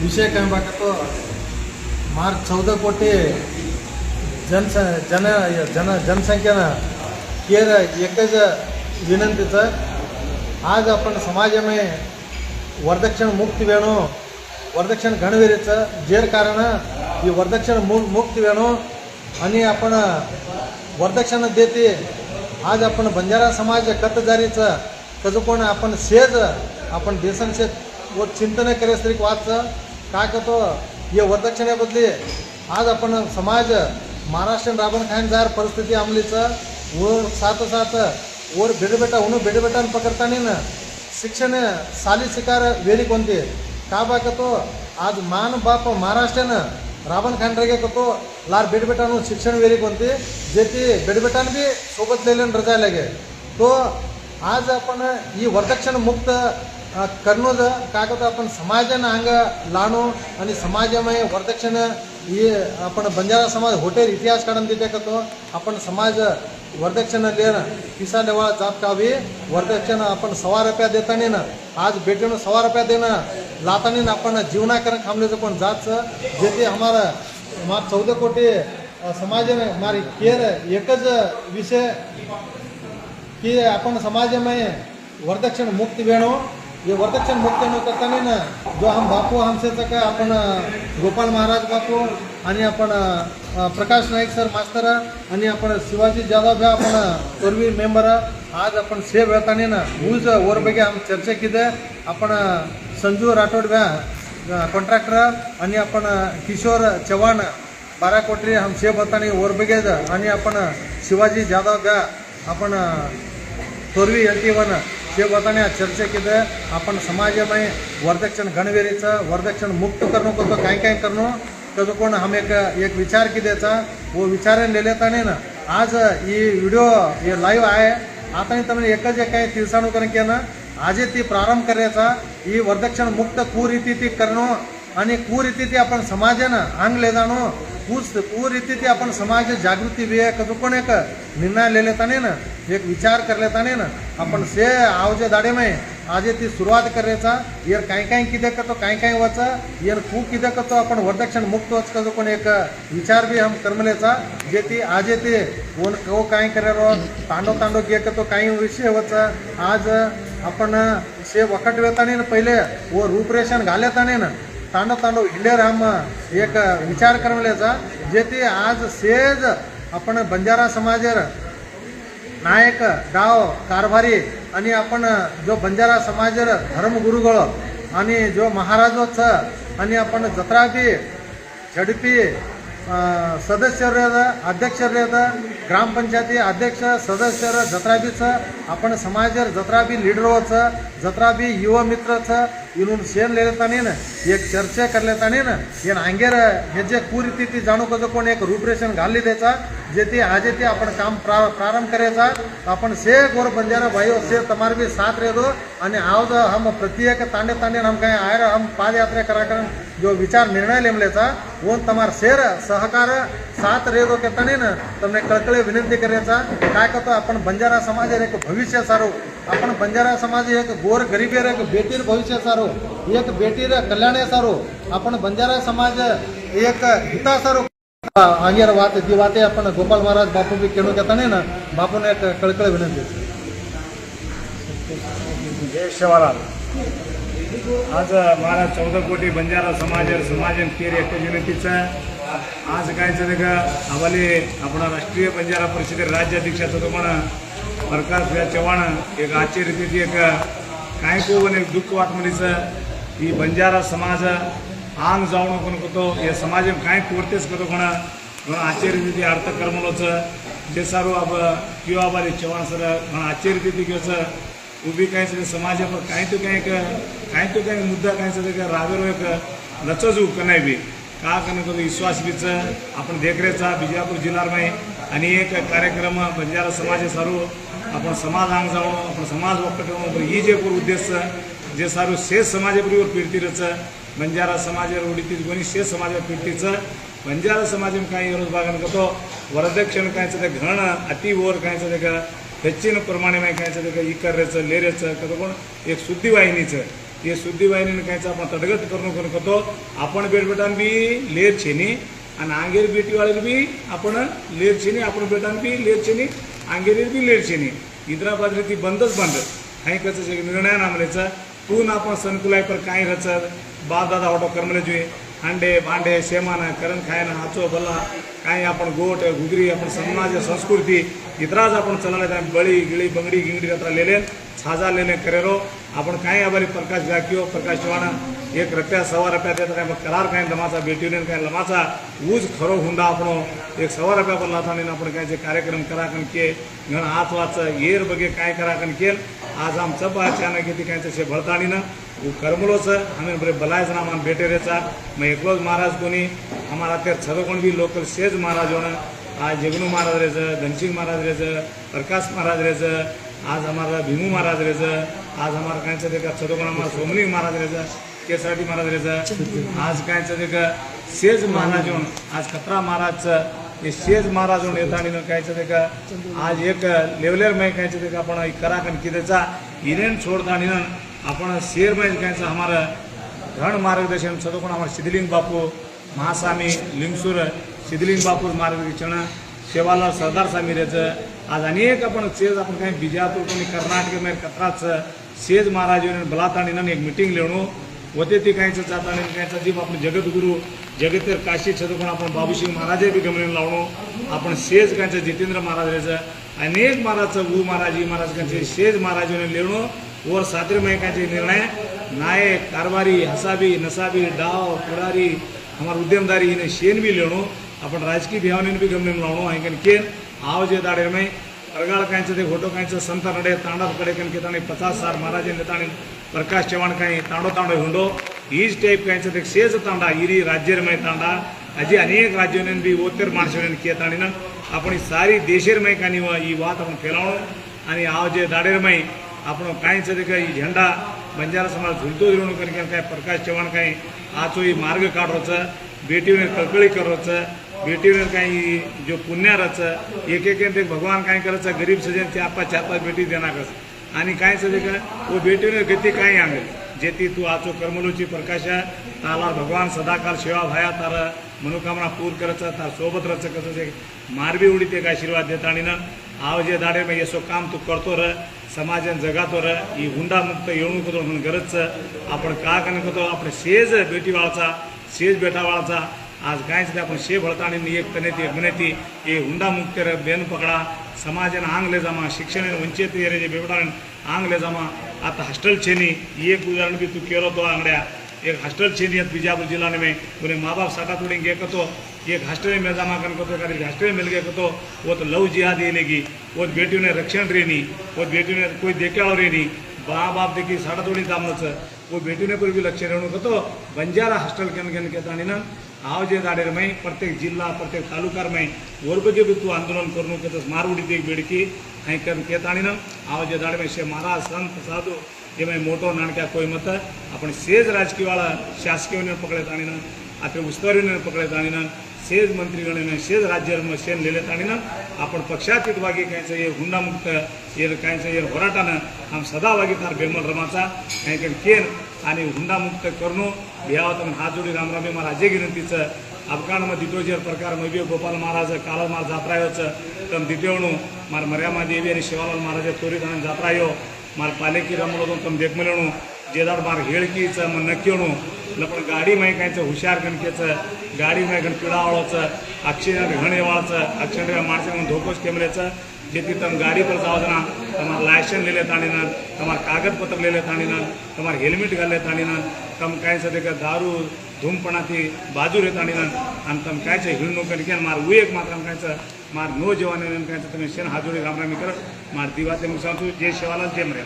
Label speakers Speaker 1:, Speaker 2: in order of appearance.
Speaker 1: विषय काय बघा तो मार्च 14 कोटी जनसंख्येनं केर एकच विनंतीचं आज आपण समाजामध्ये वरदक्षिण मुक्त वेणू वरदक्षिण घणवेरीचं जेर कारण ही वरदक्षिण मुक्त वेणू आणि आपण वरदक्षिण देते आज आपण बंजारा समाज कतजारीचं तसं पण आपण सेज आपण देशांचे व चिंतन करेस तरी वाचचं काय करतो हे वरदक्षिणेबदली आज आपण समाज महाराष्ट्र राबण खायन जार परिस्थिती अंमलीचं व साथ वर बेडबेटा होणं बेडबेटा पकडताना ना शिक्षण साली शिकार वेली कोणते का बा करतो आज मान बाप महाराष्ट्रानं राबण खान रेगे करतो लार बेडबेटानं शिक्षण वेली कोणते जे ती बेडबेटान बी सोबत लेलन रजाय लागे तो आज आपण ही वरदक्षिण मुक्त करणं काय करतो आपण समाजानं अंग लाणू आणि समाजामध्ये वरदक्षिण ही आपण बंजारा समाज हॉटेल इतिहास काढून देते करतो आपण समाज वरदक्षिण लेणं पिसा लेवा जात कावी वरदक्षिण आपण ₹100 देताना ना आज बेटीनं ₹100 देणं लाताना आपण जीवनाकरण थांबल्याचं पण जातचं जे ते हमारा 14 कोटी समाजाने मारी केर एकच विषय की आपण समाजामध्ये वरदक्षिण मुक्त वेणो ये वरदक्षिण मुक्त न करताना ना जो हम बापू हमसे का आपण गोपाल महाराज बापू आणि आपण प्रकाश नाईक सर मास्तर आणि आपण शिवाजी जाधव भ्या आपण पूर्वी मेंबर आज आपण सेव वेळताना ना ऊज वर बघे हम चर्चा केले आपण संजू राठोड भ्या कॉन्ट्रॅक्टर आणि आपण किशोर चव्हाण 12 कोटी हम सेव होताना वर बघे आणि आपण शिवाजी जाधव भ्या आपण पूर्वी LT1 सेव होताना चर्चा केले आपण समाजामध्ये वरदक्षिण गणवेरीचं वरदक्षिण मुक्त करणं करतो काय करणं तसं कोण हम एक विचार की द्यायचा वो विचार लेताना ना आज ही व्हिडिओ हे लाईव्ह आहे आता तुम्ही एकच काय तिरसाणूकरण केलं आज ती प्रारंभ करायचा ही वरदक्षिण मुक्त कुरीती ती करणं आणि कुरीती ती आपण समाजानं अंग ले जाणं कुरीती आपण समाज जागृती वे कसं पण एक निर्णय लेताना ना एक विचार कर लेताना ना आपण से आवजे दाडे में आज ती सुरुवात करायचा यार काय किती करतो काय वाचा यार खूप किती करतो आपण वरदक्षिण मुक्त वाच कसं पण एक विचार भी हम कर्मलेचा जे ती आज ते कोण को काय करायला तांडव घे करतो काही विषय वाचा आज आपण से वखट वेताने पहिले व रूपरेषण घालताना ना तांडव हिंडेर हम एक विचार करमल्याचा जे ते आज सेज आपण बंजारा समाजेर नायक गाव कारभारी आणि आपण जो बंजारा समाजेर धर्मगुरुगळ आणि जो महाराजोच आणि आपण जत्रा बी झडपी सदस्य अध्यक्ष ग्रामपंचायती अध्यक्ष सदस्य जत्रा बीच आपण समाजेर जत्रा बी लीडरचं जत्रा बी युवा मित्रचं इनून शेण लेताना ना एक चर्चा करलेताना ना ये अंगेर हे जे कुरीती ती जाणू कसं कोण एक रूपरेषण घालली द्यायचा जे ते आज ते आपण काम प्रारंभ करायचा आपण से गोर बंजारा भाई से तमार भी साथ रह दो आणि आज हम प्रत्येक तांडे हम काय आयर हम पाद यात्रा करा जो विचार निर्णय लेमलेचा वो तमार शेर सहकार साथ रह दो कहताना ना તમને कळकळे विनंती करायचा काय करतो आपण बंजारा समाज एक भविष्य सारो आपण बंजारा समाज एक गोर गरीबीर एक बेटीर भविष्य सारो एक बेटीर कल्याण सारो आपण बंजारा समाज एक हिता सारो अंगेर वात ती वाते आपण गोपाल महाराज बापू बी केणू घेताना ना बापूने एक कळकळे विनंती
Speaker 2: जय शिवराम आज महाराज 14 कोटी बंजारा समाजन केर एक विनंतीचं आज काय का आम्हाला आपण राष्ट्रीय बंजारा परिषदे राज्याध्यक्षाचं तुम्हाला प्रकाश चव्हाण एक आजची रीती एक काय को एक दुःख वाटमलीचं ही बंजारा समाज आंग जाऊन कोणतो या समाज काय कोरतेच करतो म्हणून आजची रीती अर्थ कर्मलोचं जे सारू अब किंवा बारी चव्हाण सर आजची रीती घेऊचं उभी काय सगळं समाज पर काय मुद्दा काय सगळं रावेरो एक नचजू कनाय बी का कन करू विश्वास बीच आपण देखरेचा बिजापूर जिल्ह्यामध्ये आणि एक कार्यक्रम बंजारा समाज सारू आपण समाज अंग जाऊन आपण समाज वक्त ही जे पूर उद्देश जे सारू शेष समाजाबरोबर पीडितीचं बंजारा समाज उडीतील कोणी शेष समाजा पीडितीचं बंजारा समाज काही रोज बागान करतो वरदक्षिण कायचं ते घण अति वर कायचं ते का ಹೆಚ್ಚಿನ ಪ್ರಮಾಣ काय ಈ ಕರ್ರೆचं लेरेचं कसं कोण एक शुद्धिवाहिनीचं ये सुद्दीबाईने कायचं आपण तडगत करून करून करतो आपण बेटबेटान बी लेर छेनी आणि आंगेर बेटीवाळीला बी आपण लेर छेनी आपण बेटान बी लेर छेनी आंगेरीर बी लेर छेनी इद्राबादरी ती बंदच बंद काही कसं निर्णय नामलेचा तू ना आपण संकुलाय पर काही रचत बाप दादा ऑटो करमले जुई अंडे भांडे शेमान करण खायना हाचो बल्ला काही आपण गोट घुगरी आपण समाज संस्कृती इतराज आपण चलाले बळी गिळी बंगडी गिंगडी कतरा लेले छाजा लेले करेरो आपण काही आबारी प्रकाश गाकियो प्रकाश चव्हाण एक रुपया सव्वा रुपया देता काय मग करार काय लमाचा बेटीने काय लमाचा ऊज खरो हुंडा आपण एक सव्वा रुपया पर लाथाने आपण काय कार्यक्रम करा कन के घण हात वाच येर बगे काय करा कन केल आज आम चपा अचानक किती काय तसे भळताणीनं करमलोच आम्ही बरे बलायच ना मान बेटे रेचा मग एकलोज महाराज कोणी आम्हाला त्या छदो कोण बी लोकल सेज महाराज होणं आज जगनू महाराज रेचं धनसिंग महाराज रेचं प्रकाश महाराज रेचं आज हमारा भीमू महाराज रेचं आज हमारा कायचं ते का छदो कोण हमारा सोमनी महाराज रेचं केसराटी महाराज रेचं आज कायचं ते का सेज महाराज होऊन आज खतरा महाराजचं हे सेज महाराज होऊन येताना कायचं ते का आज एक लेवलेर मै कायचं ते का आपण कराकन किदेचा इरेन सोडताना आपण शेर में कायचं हमारा घण मार्गदर्शन सदोकोण हमारा सिद्धलिंग बापू महास्वामी लिंगसूर सिद्धलिंग बापू मार्गदर्शन शेवालाल सरदार स्वामी रेचं आज अनेक आपण सेज आपण काही बिजापूर कोणी कर्नाटक में कतराच सेज महाराज बलाताणीनं एक मिटिंग लेवणू होते ती कायचं जाताना कायचं जीव आपण जगद्गुरु जगतेर काशी छदोकोण आपण बाबूसिंग महाराज बी गमन लावणू आपण सेज कायचं जितेंद्र महाराज रेचं अनेक महाराजचं ऊ महाराज ही महाराज कायचे सेज महाराज लेवणू वर सातरे महिन्याचे निर्णय नायक कारभारी हसाबी नसाबी डाव पुढारी हमारा उद्यमदारी हिने शेन भी लेणो आपण राजकीय भावनेने भी गमन लावणो आहे केन आवजे दाडे में अरगाळ कायचं ते फोटो कायचं संत नडे तांडा कडे कन केताने 50 साल महाराज नेताने प्रकाश चव्हाण काही तांडो तांडो हुंडो हीच टाइप कायचं ते सेज तांडा इरी राज्यर में तांडा अजी अनेक राज्यों भी ओतेर माणसोने केताने आपण सारी देशेर में कानी ही बात आपण फैलावणो आणि आवजे दाडेर में आपण काहीच ते काही झेंडा बंजारा समाज झुलतो दिवणू कन काय प्रकाश चव्हाण काही आचो ही मार्ग काढरोचं बेटीने कळकळी कररोचं बेटीने काही जो पुण्यारच एक एक भगवान काय करायचं गरीब सजन 4-5 बेटी देणार आणि काय सजे का वो बेटीने गती काही आंगेल जेती तू आचो कर्मलोची प्रकाश ताला भगवान सदाकाल सेवा भाया तार मनोकामना पूर करायचं तार सोबत रच कसं ते मारबी उडी ते काय आशीर्वाद देतानी ना आवजे दाडे में येसो काम तू करतो र समाजन जगातो र ही हुंडा मुक्त येऊन कतो म्हणून गरज आपण का कन करतो आपण सेज बेटीवाळाचा सेज बेटावाळाचा आज कायच आपण शे भळताणी एक तनेती एक मनेती हे हुंडा मुक्त र बेन पकडा समाजन आंगले जमा शिक्षण वंचित ये रे बेवडान आंगले जमा आता हॉस्टेल छेनी एक उदाहरण भी तू केलो तो आंगड्या एक हॉस्टेल छेनी बीजापुर जिला में बोले माँ बाप साटा तोड़ी गे कतो एक हॉस्टेल में जमा कर कतो कर हॉस्टेल मिल गए कतो वो तो लव जिहाद ये लेगी वो बेटियों ने रक्षण रेनी वो बेटियों ने कोई देखाव रेनी माँ बाप देखी साटा तोड़ी दामच वो बेटियों ने कोई भी लक्ष्य रेणु कतो बंजारा हॉस्टेल के तानी ना आवजे दाडेर में प्रत्येक जिल्हा प्रत्येक तालुकार में वर्बगे भी तू आंदोलन करू के मारवडी एक बेडकी हैं कर केतानी ना आवजे दाडे में शे महाराज संत साधु ये में मोटो नाणक्या कोई मत आपण सेज राजकीय वाला शासकीय पकड़े तानी ना आपले उस्तवारी पकड़े तानी ना सेज मंत्रीगण सेज राज्य शेन लेले तानी ना आपण पक्षातीत वागे कायचं ये हुंडा मुक्त ये कायचं ये होराटानं हम सदा वागे तार बेमल रमाचा काही केन आणि हुंडा मुक्त करणो भियावत हात जोडी रामरामे मला अजय विनंतीचं अफगाणमध्ये दिटोजेर प्रकार मैबी गोपाल महाराज काला मार जात्रायोचं तम दिटेवणू मार मर्यामा देवी आणि शिवालाल महाराज तोरीदान जात्रायो मार पालेकी रमलो तम देखमलेणू जेदार मार हेळकीचं मग नक्कीणू लपण गाडी माही कायचं हुशार गणकेचं गाडी माही गण पिडावाळोचं अक्षय घणेवाळचं अक्षय माणसे म्हणून धोकोच केमलेचं जेથી તમે ગાડી પર જાઓ ના તમારું લાયસન્સ લઈ લેતા નહીં તમારા કાગળપત્ર લઈ લેતા નહીં તમારું હેલ્મેટ ગાલી લેતા નહીં તમે કાંઈ છે કે દારૂ ધૂમપણાથી બાજુ રહેતા નહીં અને તમે કાંઈ છે હિલનું કરી કે મારું એક માત્ર કાંઈ છે મારે નો જવાને કાંઈ છે તમે શેન હાજોડી રામરામી કરો મારી દીવાતે હું સાંભળું જે સેવાલાલ જેમ રહે